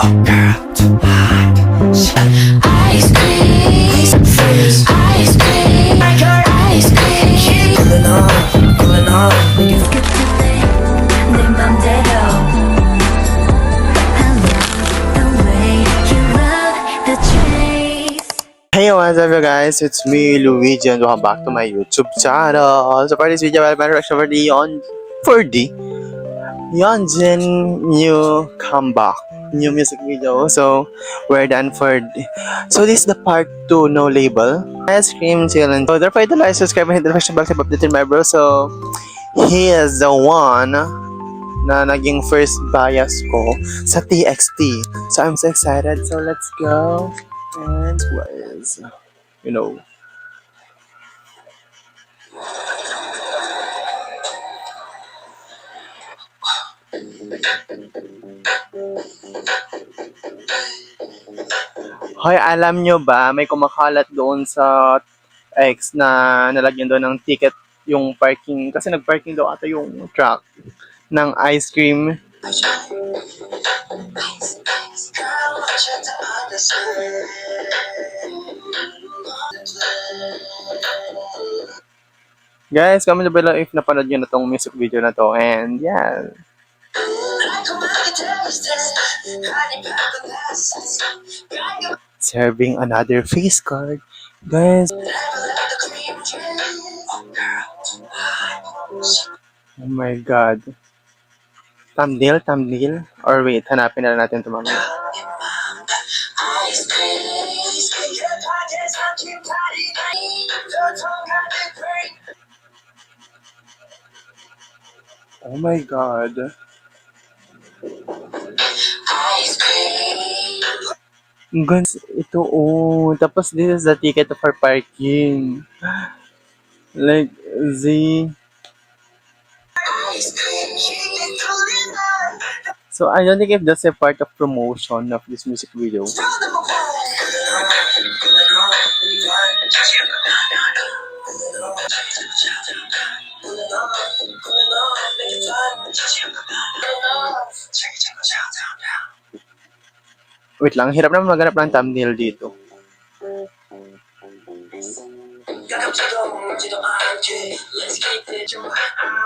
Oh girl, too hot. Ice cream, freeze. Ice cream, like your ice cream. Cooling off, cooling off. It's good to think, 내 맘대로. I love the way you love the trace. Hey, what's up you guys? It's me, Luigi, and welcome back to my YouTube channel. So for this video, I'll be reaction for the Yeonjin new comeback, new music video. So we're done so this is the part 2, no label. Ice cream challenge. So therefore, the like, subscribe, and hit the notification bell to update my bro. So he is the one na naging first bias ko sa TXT. So I'm so excited. So let's go. And what is, you know. Hoy, alam nyo ba, may kumakalat doon sa X na nalagyan doon ng ticket yung parking. Kasi nag-parking daw ata yung truck ng ice cream. Guys, comment below if napanood nyo na tong music video na to. And yeah. Serving another face card. Guys. Oh my God. Thumbnail? Or wait, hanapin na lang natin ito mamaya. Oh my God. Guys, ito oh. Tapos this is the ticket for parking. Like, So I don't think if that's a part of promotion of this music video. Wait lang, hirap naman maghanap ng thumbnail dito.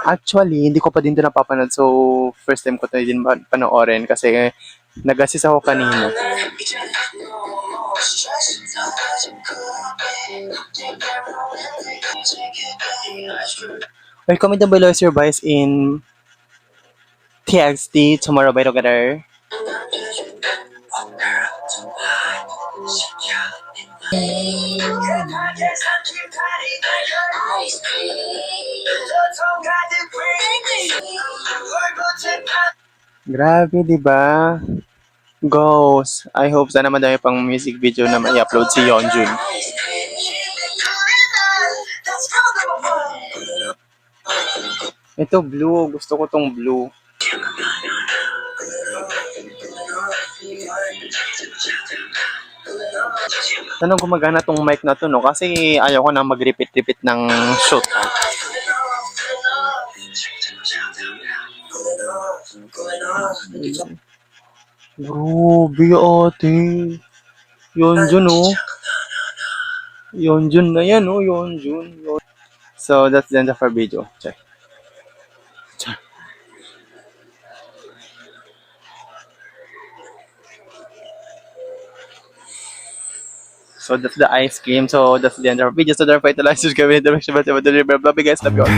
Actually, hindi ko pa din ito napapanood. So, first time ko ito din panoorin kasi nag-assist ako kanina. Well, comment down below your bias in TXT Tomorrow by Together. Grabe, di ba? Goes. I hope sana madami pang music video na mai-upload si Yeonjun. Ito blue. Gusto ko tong blue. Tanong gumagana tong mic na to, no? Kasi ayaw ko na mag-repeat-repeat ng shoot. Grabe ate. Yeonjun, oh. Yeonjun na yan, oh. Yeonjun. So, that's the end of our video. Check. So that's the ice cream. So that's the end of our video. So don't forget to like, subscribe, and hit the notification bell. Bye guys, love you all.